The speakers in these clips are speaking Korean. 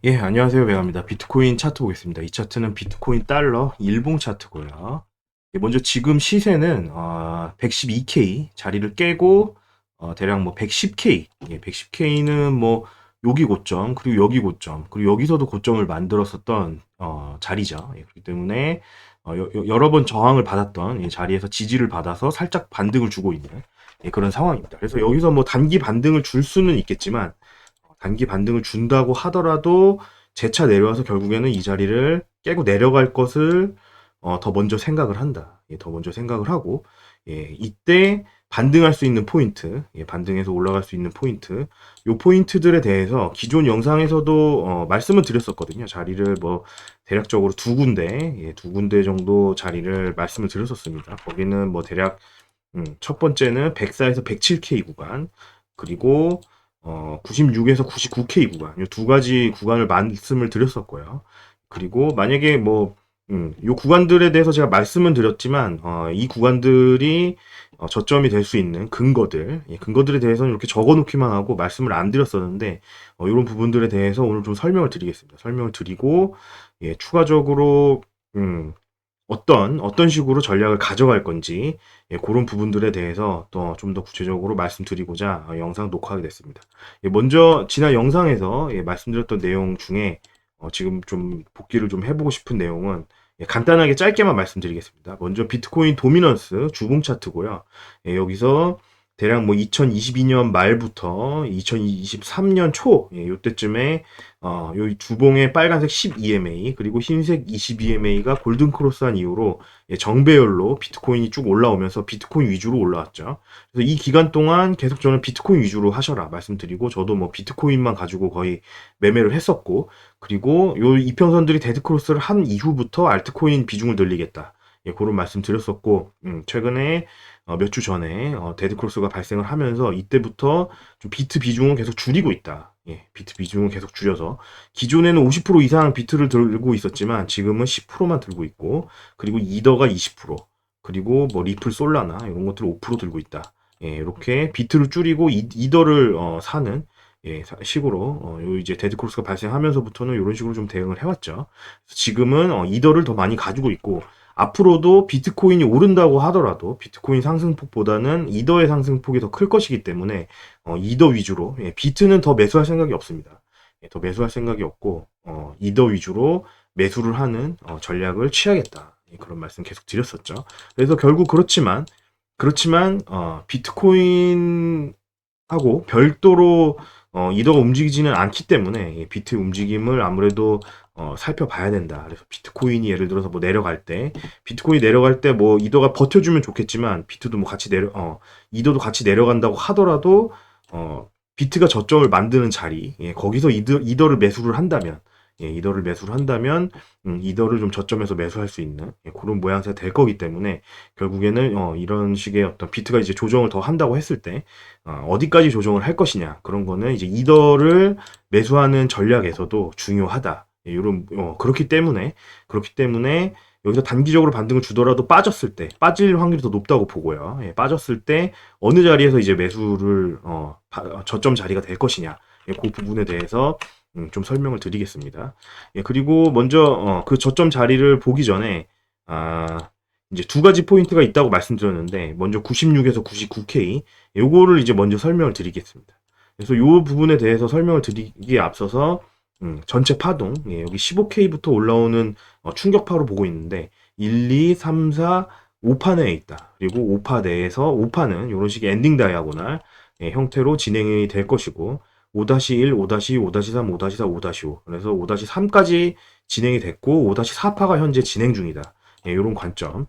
예, 안녕하세요. 배갑니다. 비트코인 차트 보겠습니다. 이 차트는 비트코인 달러 일봉 차트고요. 예, 먼저 지금 시세는 112K 자리를 깨고 대략 뭐 110K, 110K는 뭐 여기 고점, 그리고 여기 고점, 그리고 여기서도 고점을 만들었었던 자리죠. 예, 그렇기 때문에 여러 번 저항을 받았던 이 자리에서 지지를 받아서 살짝 반등을 주고 있는 그런 상황입니다. 그래서 여기서 뭐 단기 반등을 줄 수는 있겠지만 단기 반등을 준다고 하더라도 재차 내려와서 결국에는 이 자리를 깨고 내려갈 것을 더 먼저 생각을 한다. 예, 더 먼저 생각을 하고, 예, 이때 반등할 수 있는 포인트, 예, 반등해서 올라갈 수 있는 포인트, 요 포인트들에 대해서 기존 영상에서도 말씀을 드렸었거든요. 자리를 뭐 대략적으로 두 군데, 예, 두 군데 정도 자리를 말씀을 드렸었습니다. 거기는 뭐 대략 첫 번째는 104에서 107K 구간, 그리고 96에서 99K 구간, 이 두 가지 구간을 말씀을 드렸었고요. 그리고 만약에 뭐, 요 구간들에 대해서 제가 말씀은 드렸지만, 이 구간들이 저점이 될 수 있는 근거들, 예, 근거들에 대해서는 이렇게 적어 놓기만 하고 말씀을 안 드렸었는데, 이런 부분들에 대해서 오늘 좀 설명을 드리겠습니다. 설명을 드리고, 예, 추가적으로, 음, 어떤 식으로 전략을 가져갈 건지, 예, 그런 부분들에 대해서 또 좀 더 구체적으로 말씀드리고자 영상 녹화하게 됐습니다. 예, 먼저 지난 영상에서 말씀드렸던 내용 중에 지금 좀 복기를 좀 해보고 싶은 내용은 간단하게 짧게만 말씀드리겠습니다. 먼저 비트코인 도미넌스 주봉 차트고요. 예, 여기서 대략 뭐 2022년 말부터 2023년 초, 예, 요때쯤에 요 주봉의 빨간색 10EMA 그리고 흰색 20EMA가 골든 크로스한 이후로 예, 정배열로 비트코인이 쭉 올라오면서 비트코인 위주로 올라왔죠. 그래서 이 기간 동안 계속 저는 비트코인 위주로 하셔라 말씀드리고, 저도 뭐 비트코인만 가지고 거의 매매를 했었고, 그리고 요 이평선들이 데드 크로스를 한 이후부터 알트코인 비중을 늘리겠다. 예, 그런 말씀 드렸었고, 최근에 몇 주 전에 데드 크로스가 발생을 하면서 이때부터 좀 비트 비중을 계속 줄이고 있다. 예, 비트 비중을 계속 줄여서 기존에는 50% 이상 비트를 들고 있었지만 지금은 10%만 들고 있고, 그리고 이더가 20%, 그리고 뭐 리플 솔라나 이런 것들을 5% 들고 있다. 예, 이렇게 비트를 줄이고 이더를 사는 예, 식으로 요 이제 데드 크로스가 발생하면서부터는 이런 식으로 좀 대응을 해왔죠. 지금은 이더를 더 많이 가지고 있고, 앞으로도 비트코인이 오른다고 하더라도 비트코인 상승폭보다는 이더의 상승폭이 더 클 것이기 때문에 이더 위주로, 예, 비트는 더 매수할 생각이 없습니다. 예, 더 매수할 생각이 없고 이더 위주로 매수를 하는 전략을 취하겠다. 예, 그런 말씀 계속 드렸었죠. 그래서 결국 그렇지만 비트코인하고 별도로 이더가 움직이지는 않기 때문에 예, 비트 움직임을 아무래도 살펴봐야 된다. 그래서 비트코인이 예를 들어서 뭐 내려갈 때, 비트코인이 내려갈 때 뭐 이더가 버텨주면 좋겠지만 비트도 뭐 같이 이더도 같이 내려간다고 하더라도 비트가 저점을 만드는 자리, 예, 거기서 이더를 매수를 한다면, 예, 이더를 매수를 한다면 이더를 좀 저점에서 매수할 수 있는 예, 그런 모양새가 될 거기 때문에 결국에는 이런 식의 어떤 비트가 이제 조정을 더 한다고 했을 때 어디까지 조정을 할 것이냐, 그런 거는 이제 이더를 매수하는 전략에서도 중요하다. 예, 이런 그렇기 때문에 여기서 단기적으로 반등을 주더라도 빠질 확률이 더 높다고 보고요. 예, 빠졌을 때 어느 자리에서 이제 매수를 저점 자리가 될 것이냐, 예, 그 부분에 대해서 좀 설명을 드리겠습니다. 예, 그리고 먼저 그 저점 자리를 보기 전에 아, 이제 두 가지 포인트가 있다고 말씀드렸는데, 먼저 96에서 99K, 요거를 이제 먼저 설명을 드리겠습니다. 그래서 요 부분에 대해서 설명을 드리기에 앞서서 전체 파동, 예, 여기 15K부터 올라오는 충격파로 보고 있는데 1, 2, 3, 4, 5판에 있다. 그리고 5파 내에서 5파는 이런 식의 엔딩 다이아고날 예, 형태로 진행이 될 것이고, 5-1, 5-2, 5-3, 5-4, 5-5. 그래서 5-3까지 진행이 됐고 5-4파가 현재 진행 중이다. 예, 이런 관점.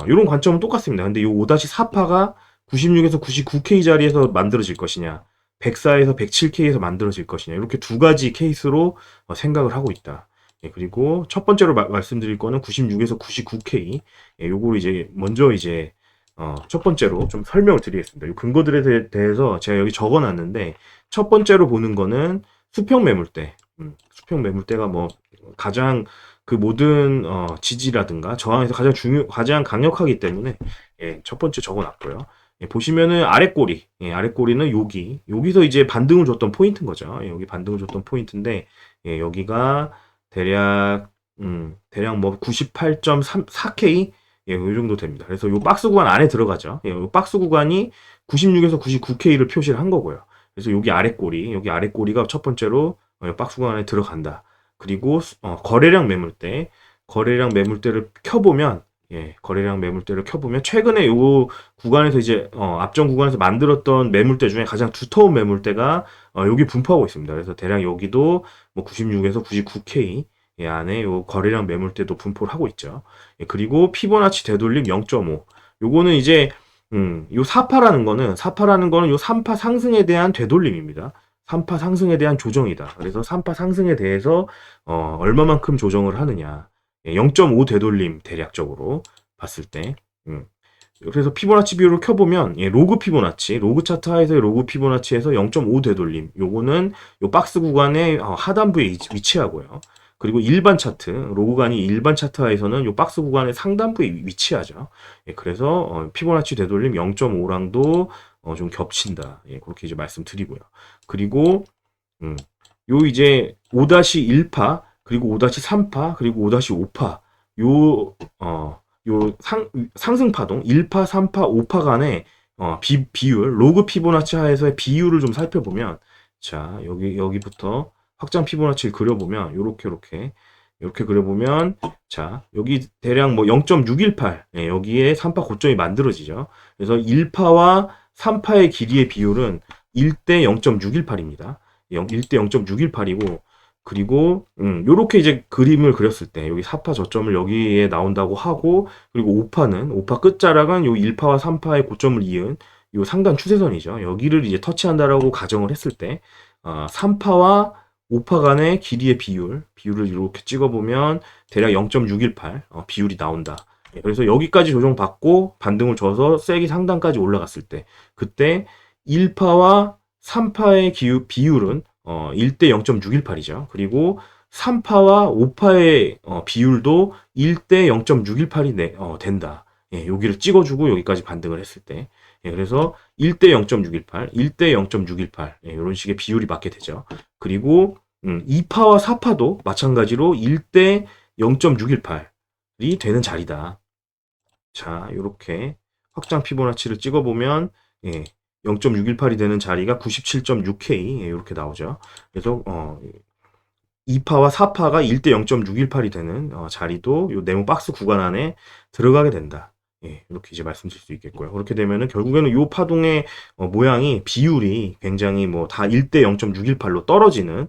이런 관점은 똑같습니다. 근데 이 5-4파가 96에서 99K 자리에서 만들어질 것이냐, 104에서 107K에서 만들어질 것이냐, 이렇게 두 가지 케이스로 생각을 하고 있다. 예, 그리고 첫 번째로 말씀드릴 거는 96에서 99K. 예, 요거를 이제 먼저 이제 첫 번째로 좀 설명을 드리겠습니다. 이 근거들에 대해서 제가 여기 적어놨는데, 첫 번째로 보는 거는 수평 매물대. 수평 매물대가 뭐 가장 그 모든 지지라든가 저항에서 가장 강력하기 때문에 예, 첫 번째 적어놨고요. 보시면은 아랫꼬리, 아랫꼬리는 여기서 이제 반등을 줬던 포인트인 거죠. 여기 반등을 줬던 포인트인데, 여기가 대략, 대략 뭐 98.4K, 요 정도 됩니다. 그래서 요 박스 구간 안에 들어가죠. 요 박스 구간이 96에서 99K를 표시를 한 거고요. 그래서 여기 아랫꼬리가 첫 번째로 박스 구간 안에 들어간다. 그리고 거래량 매물대를 켜보면, 거래량 매물대를 켜보면 최근에 요 구간에서 이제 앞전 구간에서 만들었던 매물대 중에 가장 두터운 매물대가 여기 분포하고 있습니다. 그래서 대략 여기도 뭐 96에서 99K 안에 요 거래량 매물대도 분포를 하고 있죠. 그리고 피보나치 되돌림 0.5. 요거는 이제 요 사파라는 거는 요 3파 상승에 대한 되돌림입니다. 3파 상승에 대한 조정이다. 그래서 3파 상승에 대해서 얼마만큼 조정을 하느냐. 0.5 되돌림 대략적으로 봤을 때. 그래서 피보나치 비율을 켜보면 로그 피보나치, 로그 차트 하에서의 로그 피보나치에서 0.5 되돌림. 요거는 요 박스 구간의 하단부에 위치하고요. 그리고 일반 차트, 로그가 아닌 일반 차트 하에서는 요 박스 구간의 상단부에 위치하죠. 그래서 피보나치 되돌림 0.5랑도 좀 겹친다. 그렇게 이제 말씀드리고요. 그리고 요 이제 5-1파, 그리고 5-3파, 그리고 5-5파, 상승 파동, 1파, 3파, 5파 간의 비율, 로그 피보나치 하에서의 비율을 좀 살펴보면, 자, 여기부터 확장 피보나치를 그려보면, 요렇게 그려보면, 자, 여기 대략 뭐 0.618, 여기에 3파 고점이 만들어지죠. 그래서 1파와 3파의 길이의 비율은 1대 0.618입니다. 1대 0.618이고, 그리고 요렇게 이제 그림을 그렸을 때 여기 4파 저점을 여기에 나온다고 하고, 그리고 5파 끝자락은 요 1파와 3파의 고점을 이은 요 상단 추세선이죠. 여기를 이제 터치한다라고 가정을 했을 때 3파와 5파 간의 길이의 비율을 이렇게 찍어보면 대략 0.618 비율이 나온다. 그래서 여기까지 조정받고 반등을 줘서 세게 상단까지 올라갔을 때, 그때 1파와 3파의 비율은 1대 0.618이죠. 그리고 3파와 5파의 비율도 1대 0.618이 된다. 여기를 찍어주고 여기까지 반등을 했을 때. 그래서 1대 0.618, 1대 0.618 이런 식의 비율이 맞게 되죠. 그리고 2파와 4파도 마찬가지로 1대 0.618이 되는 자리다. 자, 이렇게 확장 피보나치를 찍어보면 0.618이 되는 자리가 97.6K 이렇게 나오죠. 그래서 2파와 4파가 1대 0.618이 되는 자리도 요 네모 박스 구간 안에 들어가게 된다. 이렇게 이제 말씀드릴 수 있겠고요. 그렇게 되면은 결국에는 요 파동의 모양이 비율이 굉장히 뭐 다 1대 0.618로 떨어지는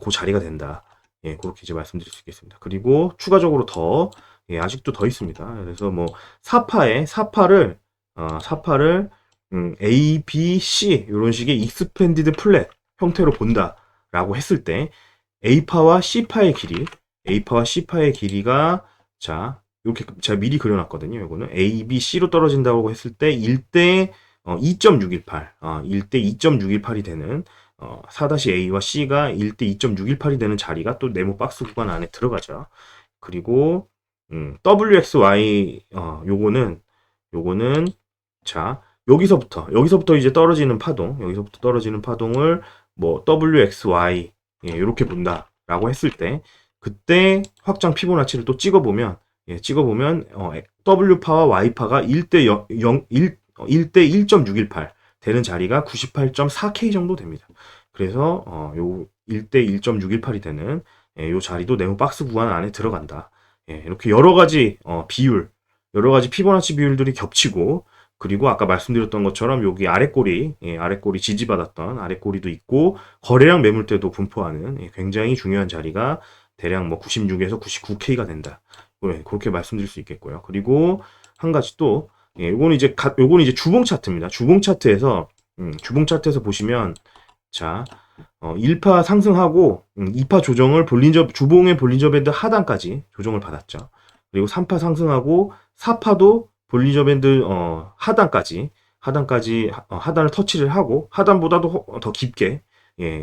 그 자리가 된다. 그렇게 이제 말씀드릴 수 있겠습니다. 그리고 추가적으로 아직도 더 있습니다. 그래서 뭐 4파를 A, B, C 이런 식의 익스펜디드 플랫 형태로 본다라고 했을 때 A파와 C파의 길이가 자 이렇게 제가 미리 그려놨거든요. 이거는 A, B, C로 떨어진다고 했을 때 1대 2.618, 1대 2.618이 되는 4-A와 C가 1대 2.618이 되는 자리가 또 네모 박스 구간 안에 들어가죠. 그리고 WXY 요거는 자 여기서부터 이제 떨어지는 파동을 뭐 WXY 이렇게 본다라고 했을 때, 그때 확장 피보나치를 또 찍어보면 W파와 Y파가 1대 1.618 되는 자리가 98.4K 정도 됩니다. 그래서 요 1대 1.618이 되는 요 자리도 네모 박스 구간 안에 들어간다. 이렇게 여러 가지 피보나치 비율들이 겹치고, 그리고 아까 말씀드렸던 것처럼 여기 아랫꼬리 지지받았던 아랫꼬리도 있고, 거래량 매물대도 분포하는 굉장히 중요한 자리가 대략 뭐 96에서 99K가 된다. 그렇게 말씀드릴 수 있겠고요. 그리고 한 가지 또, 요거는 이제 주봉 차트입니다. 주봉 차트에서 보시면, 자, 1파 상승하고 2파 조정을 주봉의 볼린저 밴드 하단까지 조정을 받았죠. 그리고 3파 상승하고 4파도 볼린저 밴드 하단까지 하단을 터치를 하고 하단보다도 더 깊게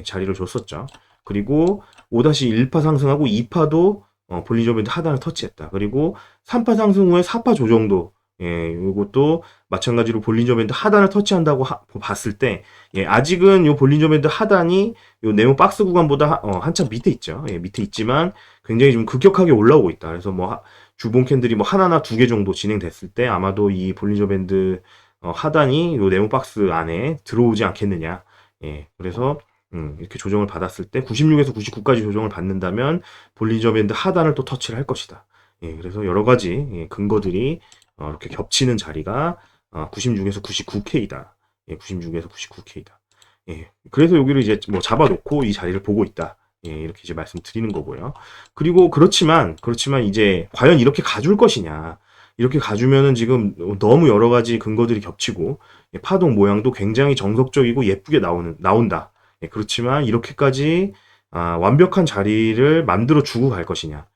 자리를 줬었죠. 그리고 5-1파 상승하고 2파도 볼린저 밴드 하단을 터치했다. 그리고 3파 상승 후에 4파 조정도 요것도 마찬가지로 볼린저 밴드 하단을 터치한다고 봤을 때, 아직은 요 볼린저 밴드 하단이 요 네모 박스 구간보다 한참 밑에 있죠. 밑에 있지만 굉장히 좀 급격하게 올라오고 있다. 그래서 뭐 주봉 캔들이 뭐 하나나 두 개 정도 진행됐을 때 아마도 이 볼린저 밴드 하단이 요 네모 박스 안에 들어오지 않겠느냐. 그래서 이렇게 조정을 받았을 때 96에서 99까지 조정을 받는다면 볼린저 밴드 하단을 또 터치를 할 것이다. 그래서 여러 가지 근거들이 이렇게 겹치는 자리가 96에서 99K다. 96에서 99K다. 그래서 여기를 이제 뭐 잡아놓고 이 자리를 보고 있다. 이렇게 이제 말씀드리는 거고요. 그리고 그렇지만 이제 과연 이렇게 가줄 것이냐. 이렇게 가주면은 지금 너무 여러 가지 근거들이 겹치고 파동 모양도 굉장히 정석적이고 예쁘게 나온다. 그렇지만 이렇게까지 완벽한 자리를 만들어 주고 갈 것이냐.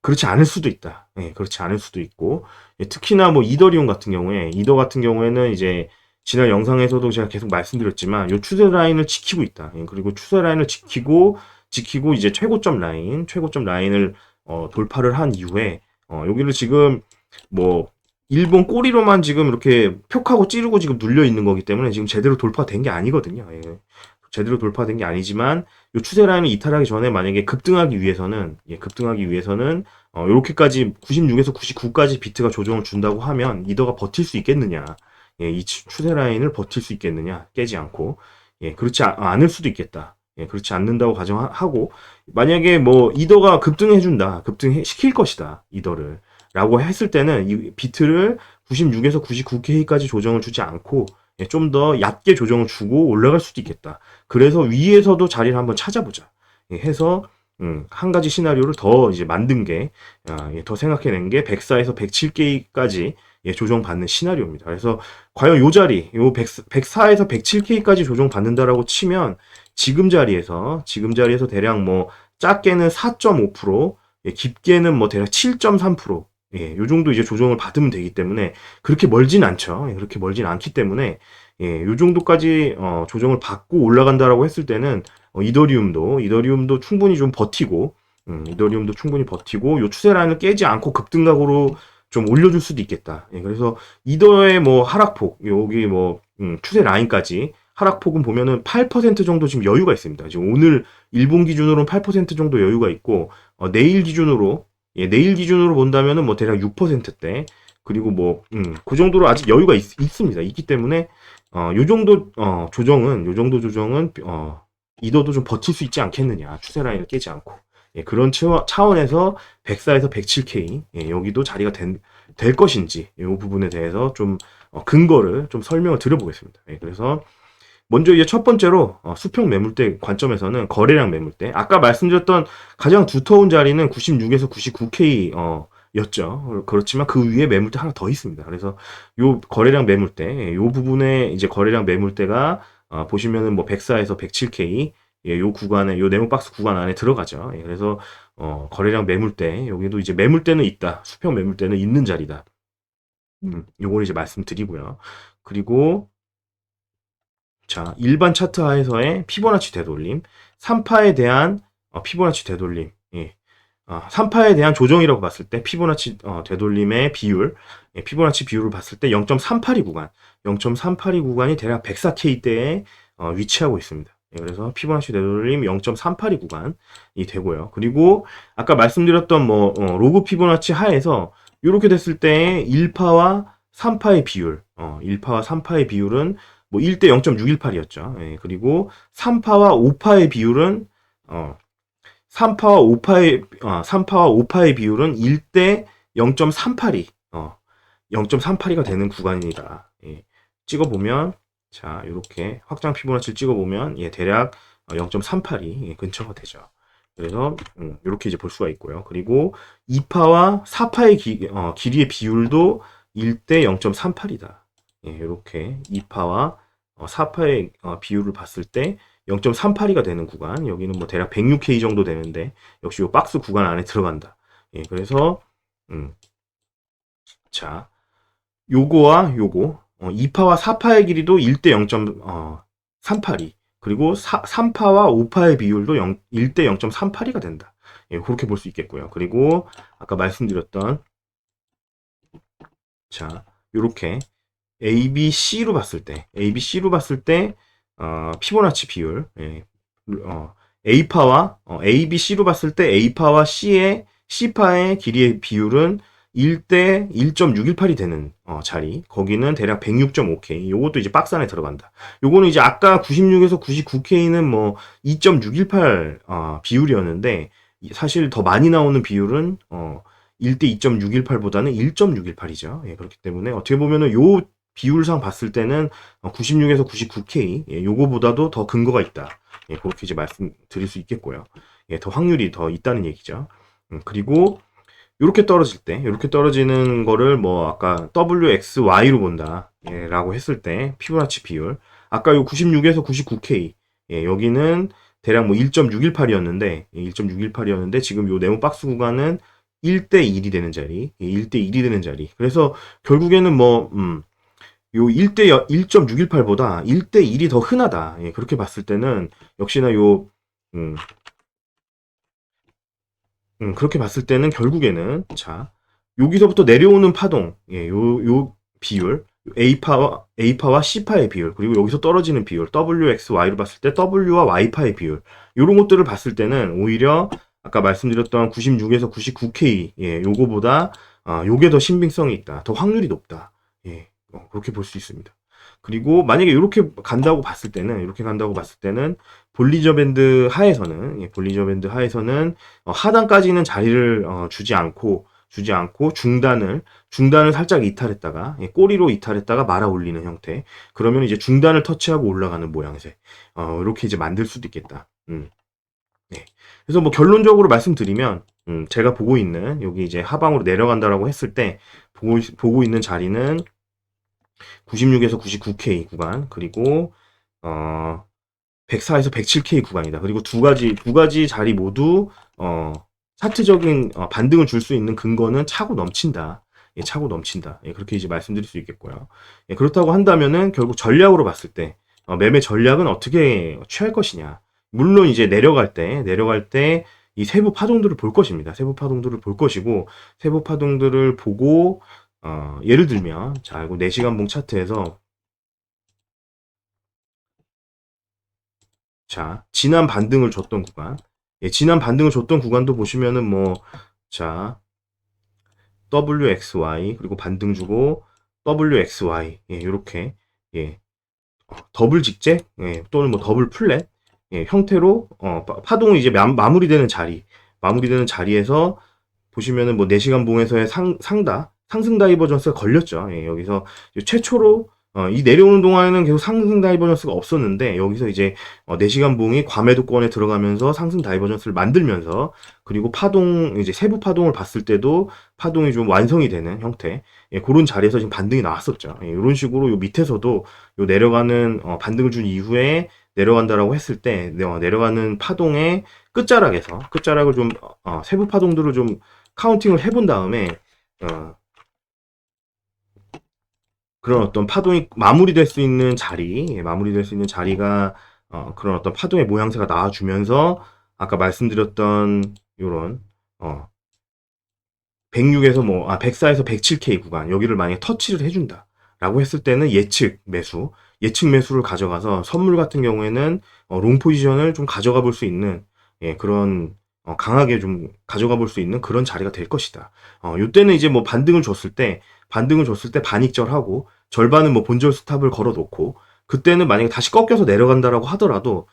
그렇지 않을 수도 있다. 그렇지 않을 수도 있고, 특히나 뭐 이더리움 같은 경우에, 이더 같은 경우에는 이제 지난 영상에서도 제가 계속 말씀드렸지만, 요 추세 라인을 지키고 있다. 그리고 추세 라인을 지키고 이제 최고점 라인을 돌파를 한 이후에, 여기를 지금 뭐 일본 꼬리로만 지금 이렇게 표 하고 찌르고 지금 눌려 있는 거기 때문에 지금 제대로 돌파된 게 아니거든요. 제대로 돌파된 게 아니지만 요 추세 라인을 이탈하기 전에 만약에 급등하기 위해서는 요렇게까지 96에서 99까지 비트가 조정을 준다고 하면 이더가 버틸 수 있겠느냐. 이 추세 라인을 버틸 수 있겠느냐. 깨지 않고. 그렇지 않을 수도 있겠다. 그렇지 않는다고 가정하고 만약에 뭐 이더가 급등시킬 것이다. 이더를 라고 했을 때는 이 비트를 96에서 99K까지 조정을 주지 않고 좀 더 얕게 조정을 주고 올라갈 수도 있겠다. 그래서 위에서도 자리를 한번 찾아보자. 해서 한 가지 시나리오를 더 이제 만든 게 더 생각해낸 게 104에서 107K까지 조정받는 시나리오입니다. 그래서 과연 요 자리, 요 104에서 107K까지 조정받는다라고 치면 지금 자리에서 대략 뭐 작게는 4.5%, 깊게는 뭐 대략 7.3%, 요 정도 이제 조정을 받으면 되기 때문에 그렇게 멀진 않죠. 그렇게 멀진 않기 때문에 요 정도까지 조정을 받고 올라간다라고 했을 때는 이더리움도 충분히 좀 버티고 요 추세 라인을 깨지 않고 급등각으로 좀 올려줄 수도 있겠다. 그래서 이더의 뭐 하락폭 여기 뭐 추세 라인까지 하락폭은 보면은 8% 정도 지금 여유가 있습니다. 지금 오늘 일본 기준으로는 8% 정도 여유가 있고 내일 기준으로 본다면은 뭐 대략 6%대 그리고 뭐 그 정도로 아직 여유가 있습니다. 있기 때문에 요 정도 조정은 이더도 좀 버틸 수 있지 않겠느냐. 추세 라인을 깨지 않고. 그런 차원에서 104에서 107K 여기도 자리가 될 것인지 이 부분에 대해서 좀 근거를 좀 설명을 드려보겠습니다. 그래서 먼저 이제 첫 번째로 수평 매물대 관점에서는 거래량 매물대 아까 말씀드렸던 가장 두터운 자리는 96에서 99K 였죠. 그렇지만 그 위에 매물대 하나 더 있습니다. 그래서 요 거래량 매물대 요 부분에 이제 거래량 매물대가 보시면은 뭐 104에서 107K 요 구간에 요 네모박스 구간 안에 들어가죠. 그래서 거래량 매물대 여기도 이제 매물대는 있다. 수평 매물대는 있는 자리다. 요걸 이제 말씀드리고요. 그리고 자, 일반 차트 하에서의 피보나치 되돌림, 3파에 대한 피보나치 되돌림, 3파에 대한 조정이라고 봤을 때 피보나치 되돌림의 비율, 피보나치 비율을 봤을 때 0.382 구간, 0.382 구간이 대략 104K대에 위치하고 있습니다. 그래서 피보나치 되돌림 0.382 구간이 되고요. 그리고 아까 말씀드렸던 뭐 로그 피보나치 하에서 이렇게 됐을 때 1파와 3파의 비율, 1파와 3파의 비율은 뭐 1대 0.618이었죠. 그리고 3파와 5파의 비율은 3파와 5파의 비율은 1대 0.382, 0.382가 되는 구간이다. 찍어보면, 자, 이렇게 확장 피보나치를 찍어보면, 대략 0.382 근처가 되죠. 그래서, 이렇게 이제 볼 수가 있고요. 그리고 2파와 4파의 길이의 비율도 1대 0.38이다. 이렇게 2파와 4파의 비율을 봤을 때 0.382가 되는 구간, 여기는 뭐 대략 106K 정도 되는데 역시 요 박스 구간 안에 들어간다. 그래서 자, 요거와 요거 2파와 4파의 길이도 1대 0.382 그리고 3파와 5파의 비율도 1대 0.382가 된다. 그렇게 볼 수 있겠고요. 그리고 아까 말씀드렸던 자, 요렇게 ABC로 봤을 때, ABC로 봤을 때, 피보나치 비율, 예, A파와, ABC로 봤을 때 A파와 C파의 길이의 비율은 1대 1.618이 되는, 자리. 거기는 대략 106.5K. 요것도 이제 박스 안에 들어간다. 요거는 이제 아까 96에서 99K는 뭐 2.618, 비율이었는데, 사실 더 많이 나오는 비율은, 1대 2.618보다는 1.618이죠. 예, 그렇기 때문에 어떻게 보면은 요 비율상 봤을 때는 96에서 99K, 예, 요거보다도 더 근거가 있다. 예, 그렇게 이제 말씀드릴 수 있겠고요. 예, 더 확률이 더 있다는 얘기죠. 그리고 이렇게 떨어질 때, 이렇게 떨어지는 거를 뭐 아까 WXY로 본다, 예, 라고 했을 때 피보나치 비율, 아까 요 96에서 99K, 예, 여기는 대략 뭐 1.618이었는데, 1.618이었는데 지금 요 네모 박스 구간은 1대 1이 되는 자리, 예, 1대 1이 되는 자리. 그래서 결국에는 뭐 요 1대 1.618보다 1대 1이 더 흔하다. 예, 그렇게 봤을 때는 역시나 요 음, 그렇게 봤을 때는 결국에는 자 여기서부터 내려오는 파동, 예, 요 비율, A파와 C파의 비율, 그리고 여기서 떨어지는 비율, WXY로 봤을 때 W와 Y파의 비율, 요런 것들을 봤을 때는 오히려 아까 말씀드렸던 96에서 99K, 예, 요거보다 요게 더 신빙성이 있다, 더 확률이 높다, 예, 그렇게 볼 수 있습니다. 그리고 만약에 이렇게 간다고 봤을 때는, 볼리저 밴드 하에서는, 예, 볼리저 밴드 하에서는 하단까지는 자리를 주지 않고 중단을 살짝 이탈했다가, 예, 꼬리로 이탈했다가 말아 올리는 형태. 그러면 이제 중단을 터치하고 올라가는 모양새. 이렇게 이제 만들 수도 있겠다. 네. 그래서 뭐 결론적으로 말씀드리면, 제가 보고 있는 여기 이제 하방으로 내려간다라고 했을 때 보고 있는 자리는 96에서 99K 구간, 그리고 104에서 107K 구간이다. 그리고 두 가지 자리 모두 차트적인 반등을 줄 수 있는 근거는 차고 넘친다. 예, 차고 넘친다. 예, 그렇게 이제 말씀드릴 수 있겠고요. 예, 그렇다고 한다면은 결국 전략으로 봤을 때 매매 전략은 어떻게 취할 것이냐. 물론 이제 내려갈 때 이 세부 파동들을 볼 것입니다. 세부 파동들을 볼 것이고, 세부 파동들을 보고 예를 들면 자, 이거 4시간 봉 차트에서 자, 지난 반등을 줬던 구간. 예, 지난 반등을 줬던 구간도 보시면은 뭐, 자, WXY, 그리고 반등 주고, WXY, 예, 요렇게, 예, 더블 직잭, 예, 또는 뭐 더블 플랫, 예, 형태로, 파동이 이제 마무리되는 자리에서 보시면은 뭐 4시간 봉에서의 상승 다이버전스가 걸렸죠. 예, 여기서 최초로 이 내려오는 동안에는 계속 상승 다이버전스가 없었는데, 여기서 이제 4시간 봉이 과매도권에 들어가면서 상승 다이버전스를 만들면서, 그리고 이제 세부 파동을 봤을 때도 파동이 좀 완성이 되는 형태, 예, 그런 자리에서 지금 반등이 나왔었죠. 예, 이런 식으로 요 밑에서도 요 내려가는 반등을 준 이후에 내려간다라고 했을 때 내려가는 파동의 끝자락을 좀 세부 파동들을 좀 카운팅을 해본 다음에 어, 그런 어떤 파동이 마무리될 수 있는 자리가 그런 어떤 파동의 모양새가 나와주면서 아까 말씀드렸던 요런 106에서 104에서 107K 구간, 여기를 만약에 터치를 해준다 라고 했을 때는 예측 매수를 가져가서, 선물 같은 경우에는 롱 포지션을 좀 가져가 볼 수 있는, 예, 그런 강하게 좀 가져가 볼 수 있는 그런 자리가 될 것이다. 요때는 이제 뭐 반등을 줬을 때 반익절하고, 절반은 뭐 본절 스탑을 걸어 놓고, 그때는 만약에 다시 꺾여서 내려간다라고 하더라도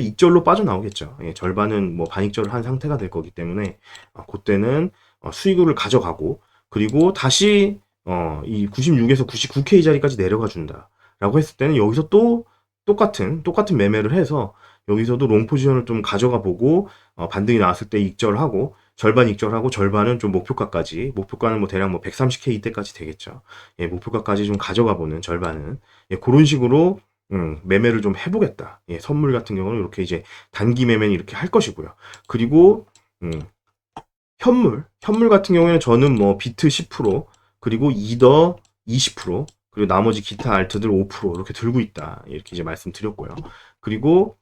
익절로 빠져나오겠죠. 예, 절반은 뭐 반익절을 한 상태가 될 거기 때문에 그때는 수익을 가져가고, 그리고 다시 이 96에서 99K 자리까지 내려가 준다라고 했을 때는 여기서 또 똑같은 매매를 해서 여기서도 롱 포지션을 좀 가져가 보고, 반등이 나왔을 때 절반 익절하고, 절반은 좀 목표가는 뭐 대략 뭐 130K 이때까지 되겠죠. 예, 목표가까지 좀 가져가 보는, 절반은, 예, 그런 식으로 매매를 좀 해보겠다. 예, 선물 같은 경우는 이렇게 이제 단기 매매는 이렇게 할 것이고요. 그리고 현물 같은 경우에는 저는 뭐 비트 10%, 그리고 이더 20%, 그리고 나머지 기타 알트들 5% 이렇게 들고 있다. 이렇게 이제 말씀드렸고요. 그리고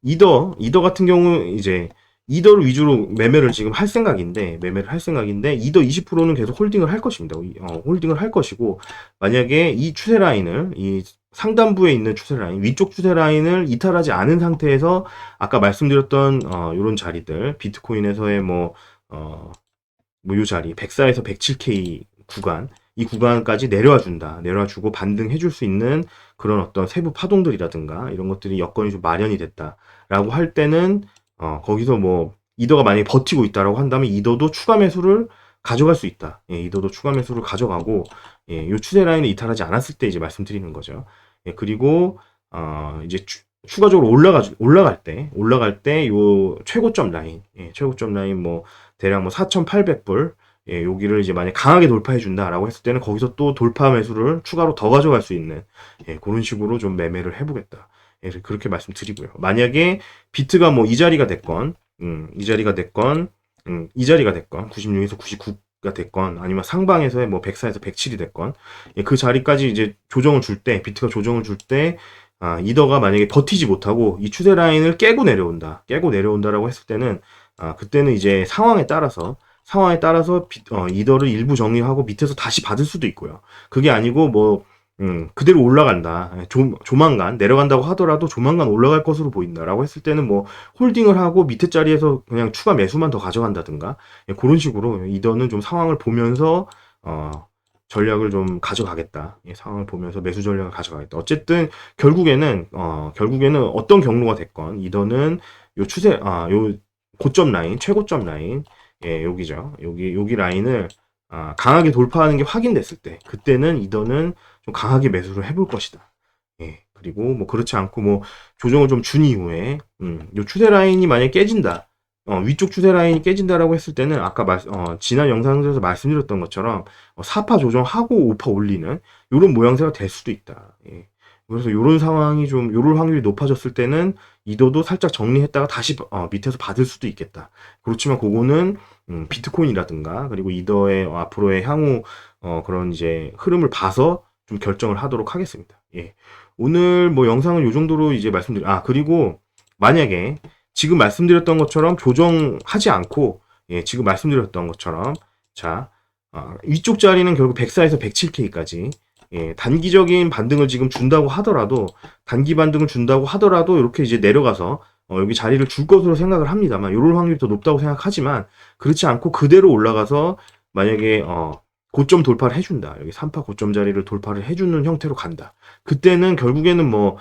이더 같은 경우 이제 이더를 위주로 매매를 지금 할 생각인데, 이더 20%는 계속 홀딩을 할 것입니다. 홀딩을 할 것이고, 만약에 이 추세 라인을, 이 상단부에 있는 추세 라인, 위쪽 추세 라인을 이탈하지 않은 상태에서 아까 말씀드렸던 요런 자리들, 비트코인에서의 요 자리, 104에서 107K 구간, 이 구간까지 내려와 준다. 내려와 주고 반등해 줄 수 있는 그런 어떤 세부 파동들이라든가 이런 것들이 여건이 좀 마련이 됐다라고 할 때는 거기서 뭐 이더가 만약에 버티고 있다라고 한다면 이더도 추가 매수를 가져갈 수 있다. 예, 이더도 추가 매수를 가져가고 예, 요 추세 라인을 이탈하지 않았을 때 이제 말씀드리는 거죠. 예, 그리고 이제 추가적으로 올라갈 때 요 최고점 라인, 예, 최고점 라인 뭐 대략 뭐 4,800불 예, 여기를 이제 만약 강하게 돌파해 준다라고 했을 때는 거기서 또 돌파 매수를 추가로 더 가져갈 수 있는 예, 그런 식으로 좀 매매를 해보겠다. 예, 그렇게 말씀드리고요. 만약에 비트가 뭐 이 자리가 됐건, 이 자리가 됐건, 96에서 99가 됐건, 아니면 상방에서의 뭐 104에서 107이 됐건, 예, 그 자리까지 이제 조정을 줄 때, 비트가 조정을 줄 때, 이더가 만약에 버티지 못하고 이 추세 라인을 깨고 내려온다라고 했을 때는, 그때는 이제 상황에 따라서 이더를 일부 정리하고 밑에서 다시 받을 수도 있고요. 그게 아니고 뭐 그대로 올라간다. 조만간 내려간다고 하더라도 조만간 올라갈 것으로 보인다라고 했을 때는 뭐 홀딩을 하고 밑에 자리에서 그냥 추가 매수만 더 가져간다든가 예, 그런 식으로 이더는 좀 상황을 보면서 전략을 좀 가져가겠다. 예, 상황을 보면서 매수 전략을 가져가겠다. 어쨌든 결국에는 어떤 경로가 됐건 이더는 요 추세 요 고점 라인, 최고점 라인 예, 여기죠. 여기 라인을 강하게 돌파하는 게 확인됐을 때 그때는 이더는 좀 강하게 매수를 해볼 것이다. 예, 그리고 뭐 그렇지 않고 뭐 조정을 좀 준 이후에 요 추세 라인이 만약에 깨진다. 위쪽 추세 라인이 깨진다라고 했을 때는 아까 지난 영상에서 말씀드렸던 것처럼 4파 조정하고 5파 올리는 요런 모양새가 될 수도 있다. 예. 그래서 요런 상황이 좀 요럴 확률이 높아졌을 때는 이더도 살짝 정리했다가 다시 밑에서 받을 수도 있겠다. 그렇지만 그거는 비트코인이라든가 그리고 이더의 앞으로의 향후 그런 이제 흐름을 봐서 좀 결정을 하도록 하겠습니다. 예. 오늘 뭐 영상은 요 정도로 이제 그리고 만약에 지금 말씀드렸던 것처럼 조정하지 않고 예, 지금 말씀드렸던 것처럼 자 위쪽 자리는 결국 104에서 107K까지 예, 단기 반등을 준다고 하더라도 이렇게 이제 내려가서 여기 자리를 줄 것으로 생각을 합니다만 요럴 확률이 더 높다고 생각하지만 그렇지 않고 그대로 올라가서 만약에 고점 돌파를 해준다. 여기 3파 고점 자리를 돌파를 해주는 형태로 간다. 그때는 결국에는 뭐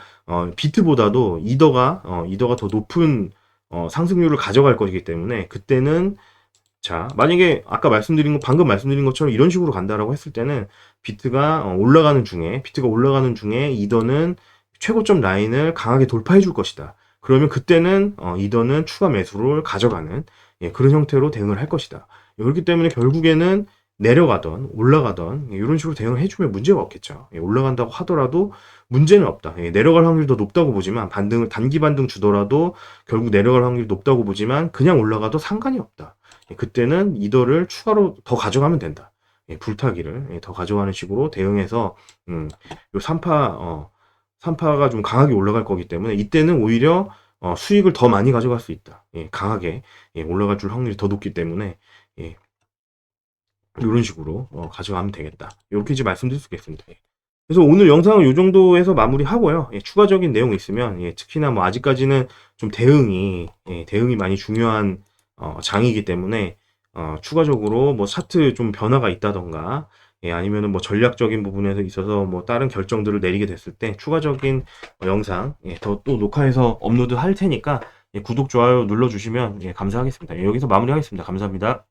비트보다도 이더가 더 높은 상승률을 가져갈 것이기 때문에 그때는 자, 만약에 방금 말씀드린 것처럼 이런 식으로 간다라고 했을 때는 비트가 올라가는 중에 이더는 최고점 라인을 강하게 돌파해 줄 것이다. 그러면 그때는 이더는 추가 매수를 가져가는 예, 그런 형태로 대응을 할 것이다. 그렇기 때문에 결국에는 내려가던 올라가던 예, 이런 식으로 대응을 해주면 문제가 없겠죠. 예, 올라간다고 하더라도 문제는 없다. 예, 내려갈 확률이 더 높다고 보지만 단기 반등 주더라도 결국 내려갈 확률이 높다고 보지만 그냥 올라가도 상관이 없다. 예, 그때는 이더를 추가로 더 가져가면 된다. 예, 불타기를 더 가져가는 식으로 대응해서 요 3파가 좀 강하게 올라갈 거기 때문에 이때는 오히려 수익을 더 많이 가져갈 수 있다. 예, 강하게 올라갈 줄 확률이 더 높기 때문에 예, 이런 식으로 가져가면 되겠다. 이렇게 이제 말씀드릴 수 있겠습니다. 예. 그래서 오늘 영상은 이 정도에서 마무리하고요. 예, 추가적인 내용이 있으면 예, 특히나 뭐 아직까지는 좀 대응이 많이 중요한 장이기 때문에 추가적으로 뭐 차트 좀 변화가 있다던가 예, 아니면은 뭐 전략적인 부분에서 있어서 뭐 다른 결정들을 내리게 됐을 때 추가적인 영상 예, 더 또 녹화해서 업로드 할 테니까 예, 구독 좋아요 눌러주시면 예, 감사하겠습니다. 예, 여기서 마무리하겠습니다. 감사합니다.